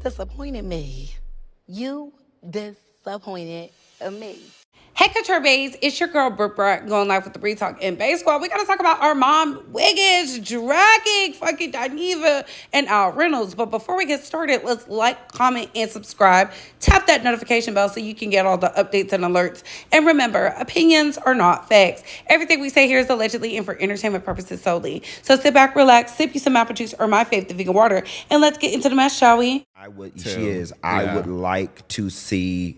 disappointed me. You disappointed me. Hey, Couture Bays, it's your girl, Brooke Brett, going live with the Bree Talk in Bay Squad. We got to talk about Armon Wiggins dragging fucking Dineva and Reynolds. But before we get started, let's like, comment, and subscribe. Tap that notification bell so you can get all the updates and alerts. And remember, opinions are not facts. Everything we say here is allegedly and for entertainment purposes solely. So sit back, relax, sip you some apple juice or my fave, the vegan water, and let's get into the mess, shall we? I would like to see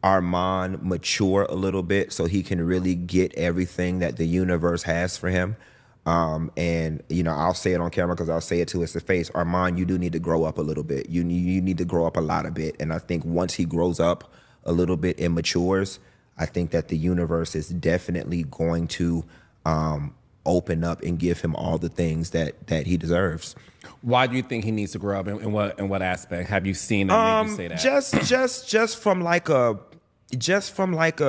Armon mature a little bit so he can really get everything that the universe has for him. And you know, I'll say it on camera because I'll say it to his face. Armon, you do need to grow up a little bit. You need to grow up a lot of bit. And I think once he grows up a little bit and matures, I think that the universe is definitely going to open up and give him all the things that he deserves. Why do you think he needs to grow up? In what aspect have you seen that make you say that? Just from like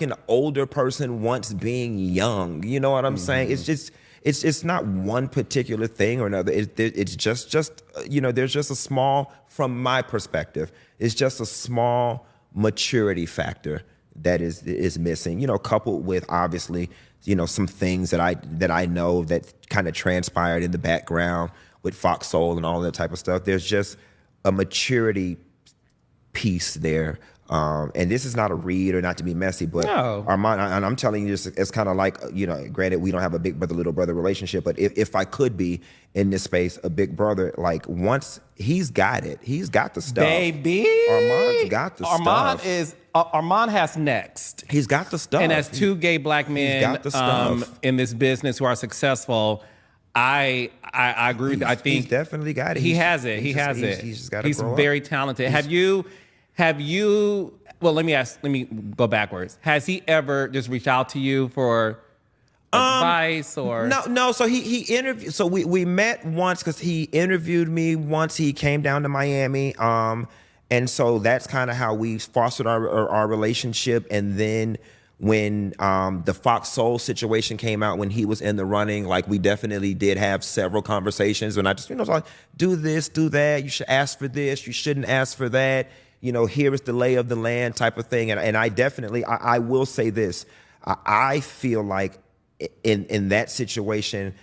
an older person once being young. You know what I'm saying? It's not one particular thing or another. It's just you know, there's just a small, from my perspective, it's just a small maturity factor that is missing. You know, coupled with obviously, you know, some things that I know that kind of transpired in the background with Fox Soul and all that type of stuff. There's just a maturity piece there. And this is not a read or not to be messy, but no. Armon, and I'm telling you this, it's kind of like, you know, granted, we don't have a big brother, little brother relationship, but if I could be in this space, a big brother, like once he's got it, he's got the stuff. Baby. Armon's got the stuff. Armon has next. He's got the stuff. And as two gay black men got the stuff. In this business who are successful, I agree with you. I think he's definitely got it. He has it. He has it. He's just got to He's grow very up. talented. Have you, well, let me go backwards. Has he ever just reached out to you for advice or? No. So he interviewed, so we met once because he interviewed me once. He came down to Miami. And so that's kind of how we fostered our relationship. And then when the Fox Soul situation came out, when he was in the running, like we definitely did have several conversations. And I just, you know, was like, do this, do that. You should ask for this. You shouldn't ask for that. You know, here is the lay of the land type of thing. And I definitely, I will say this. I feel like in that situation,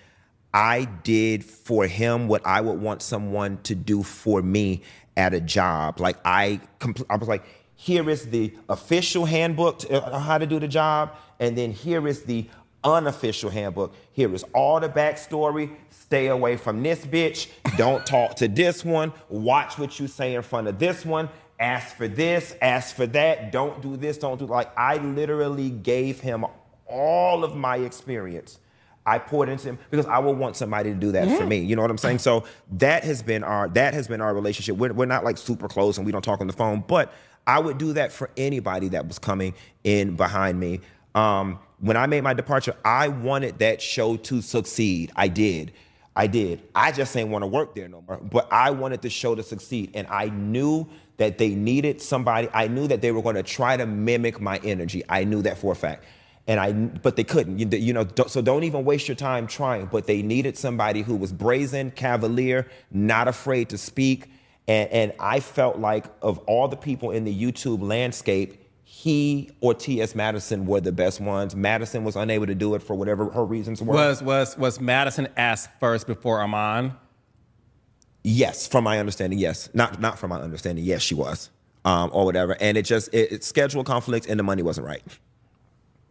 I did for him what I would want someone to do for me at a job. Like I was like, here is the official handbook on how to do the job. And then here is the unofficial handbook. Here is all the backstory. Stay away from this bitch. Don't talk to this one. Watch what you say in front of this one. Ask for this, ask for that. Don't do this, don't do, like I literally gave him all of my experience. I poured into him because I would want somebody to do that for me. You know what I'm saying? So that has been our relationship. We're not like super close and we don't talk on the phone, but I would do that for anybody that was coming in behind me. When I made my departure, I wanted that show to succeed. I did. I just didn't want to work there no more, but I wanted the show to succeed. And I knew that they needed somebody. I knew that they were going to try to mimic my energy. I knew that for a fact. But they couldn't, you know, so don't even waste your time trying. But they needed somebody who was brazen, cavalier, not afraid to speak. And I felt like of all the people in the YouTube landscape, he or T.S. Madison were the best ones. Madison was unable to do it for whatever her reasons were. Was Madison asked first before Armon? Yes, from my understanding, yes. Not from my understanding, yes, she was, or whatever. And it schedule conflict and the money wasn't right.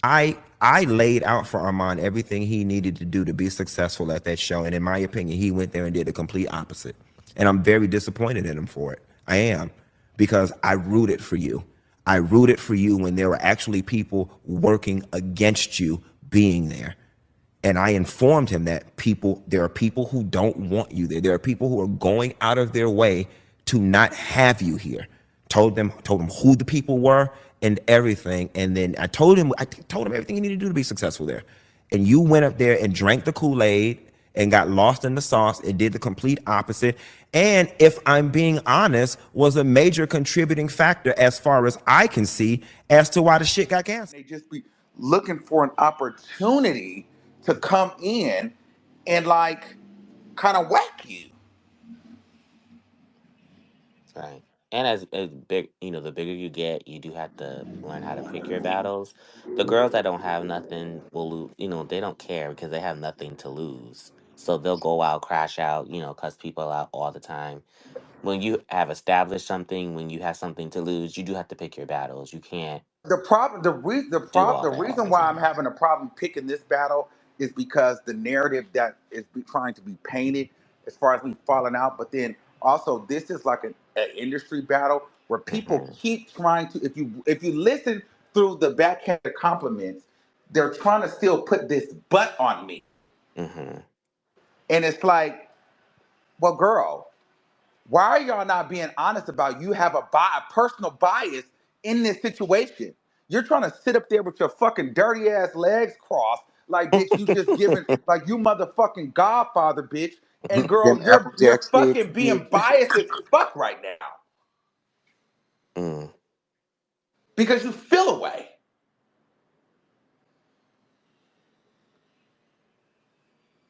I laid out for Armon everything he needed to do to be successful at that show. And in my opinion, he went there and did the complete opposite. And I'm very disappointed in him for it. I am, because I rooted for you. I rooted for you when there were actually people working against you being there. And I informed him that there are people who don't want you there. There are people who are going out of their way to not have you here. Told them who the people were and everything. And then I told him everything he needed to do to be successful there. And you went up there and drank the Kool-Aid and got lost in the sauce and did the complete opposite. And if I'm being honest, was a major contributing factor as far as I can see as to why the shit got canceled. They just be looking for an opportunity to come in and like kind of whack you. Right. And as big, the bigger you get, you do have to learn how to pick your battles. The girls that don't have nothing will lose, they don't care because they have nothing to lose. So they'll go out, crash out, cuss people out all the time. When you have established something, when you have something to lose, you do have to pick your battles. You can't do all The that all reason the why I'm time. having a problem picking this battle is because the narrative that is trying to be painted as far as me falling out, but then also this is like an industry battle where people Hmm. keep trying to. If you listen through the backhanded compliments, they're trying to still put this butt on me, Hmm. and it's like, well, girl. Why are y'all not being honest about you have a personal bias in this situation? You're trying to sit up there with your fucking dirty ass legs crossed, like bitch, you just giving like you motherfucking Godfather, bitch. And Them girl, you're Applejack sticks, fucking being bitch. biased as fuck right now Mm. because you feel away.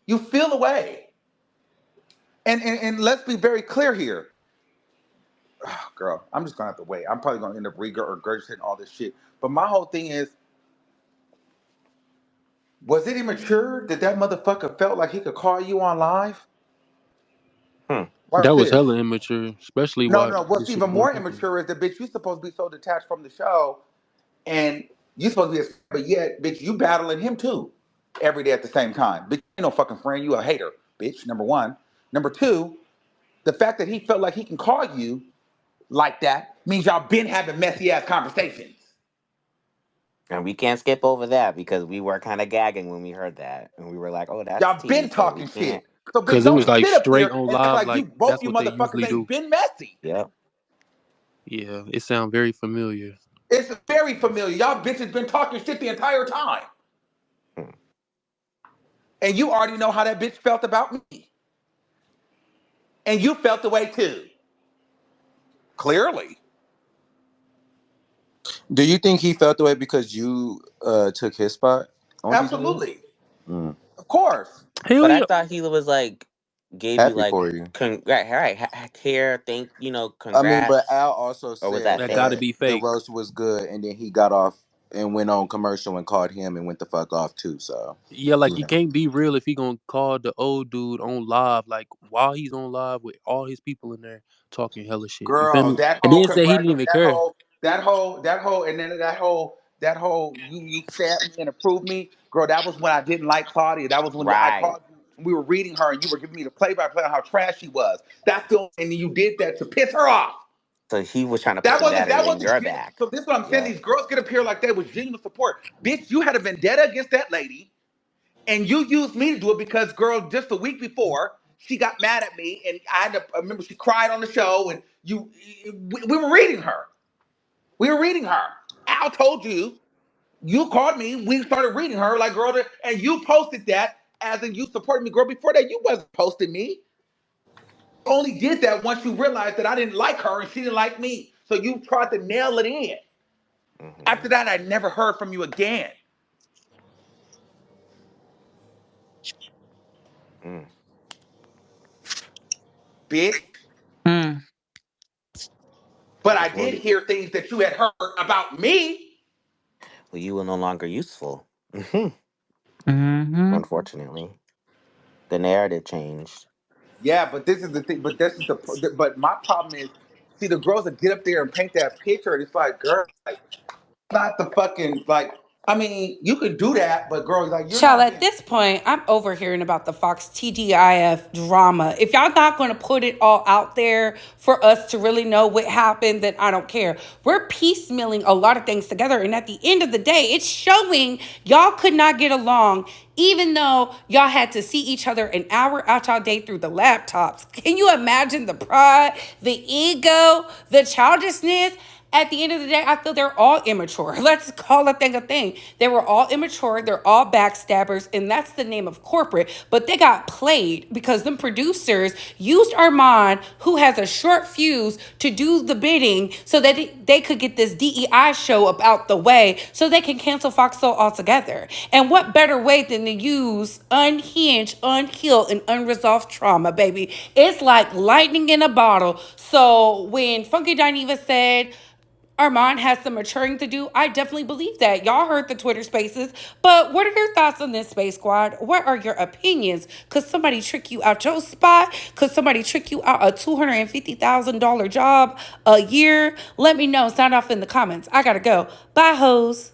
You feel away. And let's be very clear here. Girl, I'm just gonna have to wait. I'm probably gonna end up regurgitating all this shit. But my whole thing is, was it immature that that motherfucker felt like he could call you on live? Hmm. Watch That was this. hella immature, especially No, why no. What's this shit even going more on. immature is the bitch you supposed to be so detached from the show, and you supposed to be, but yet, bitch, you battling him too, every day at the same time. Bitch, you no fucking friend. You a hater, bitch. Number one. Number two, the fact that he felt like he can call you like that means y'all been having messy ass conversations. And we can't skip over that because we were kind of gagging when we heard that. And we were like, oh, that's Y'all tea. been So we talking can't. shit. So bitch, Cause it don't was like sit up straight here on and act live, like you like both that's you what they motherfuckers usually do. ain't been messy. Yep. Yeah, it sounds very familiar. It's very familiar. Y'all bitches been talking shit the entire time. Hmm. And you already know how that bitch felt about me. And you felt the way too. Clearly. Do you think he felt the way because you took his spot on TJ? Absolutely. Mm. Of course. Hell But I yeah. thought he was like, gave you Happy like, for you. right, care, I mean, but congrats. Al also Or was that said That gotta fake? that be the fake. roast was good, and then he got off and went on commercial and called him and went the fuck off too. So, Yeah, like you you know, can't be real if he gonna call the old dude on live, like while he's on live with all his people in there talking hella shit. You feel Girl, me? that And whole then say he didn't congratulations, even care. and then that whole you sat me and approved me. Girl, that was when I didn't like Claudia. That was when I Right. called you and we were reading her and you were giving me the play by play on how trash she was. And you did that to piss her off. So he was trying to put That the wasn't battery that in wasn't your gen- back. so this is what I'm saying. Yep. These girls get appear like they was genuine support. Bitch, you had a vendetta against that lady, and you used me to do it because girl, just a week before, she got mad at me, and I remember she cried on the show, and we were reading her. We were reading her. Al told you, you called me, we started reading her like girl, and you posted that as in you supported me, girl. Before that, you wasn't posting me. Only did that once you realized that I didn't like her and she didn't like me. So you tried to nail it in. Hmm. After that, I never heard from you again, Mm. bitch. Mm. But I That's what did hear things that you had heard about me. well, you were no longer useful. Mhm. Mm-hmm. Unfortunately. The narrative changed. Yeah, but this is the thing. But this is But my problem is, see, the girls that get up there and paint that picture, and it's like, girl, like, not the fucking like. I mean, you could do that, but girl, like, you're Child, not at being. this point, I'm overhearing about the Fox TGIF drama. If y'all not going to put it all out there for us to really know what happened, then I don't care. We're piecemealing a lot of things together. And at the end of the day, it's showing y'all could not get along, even though y'all had to see each other an hour out y'all day through the laptops. Can you imagine the pride, the ego, the childishness? At the end of the day, I feel they're all immature. Let's call a thing a thing. They were all immature. They're all backstabbers, and that's the name of corporate. But they got played because them producers used Armon, who has a short fuse, to do the bidding so that they could get this DEI show up out the way so they can cancel Fox Soul altogether. And what better way than to use unhinged, unhealed, and unresolved trauma, baby? It's like lightning in a bottle. So when Funky Dineva said Armon has some maturing to do, I definitely believe that. Y'all heard the Twitter spaces, but what are your thoughts on this, Space Squad? What are your opinions? Could somebody trick you out your spot? Could somebody trick you out a $250,000 job a year? Let me know. Sound off in the comments. I gotta go. Bye, hoes.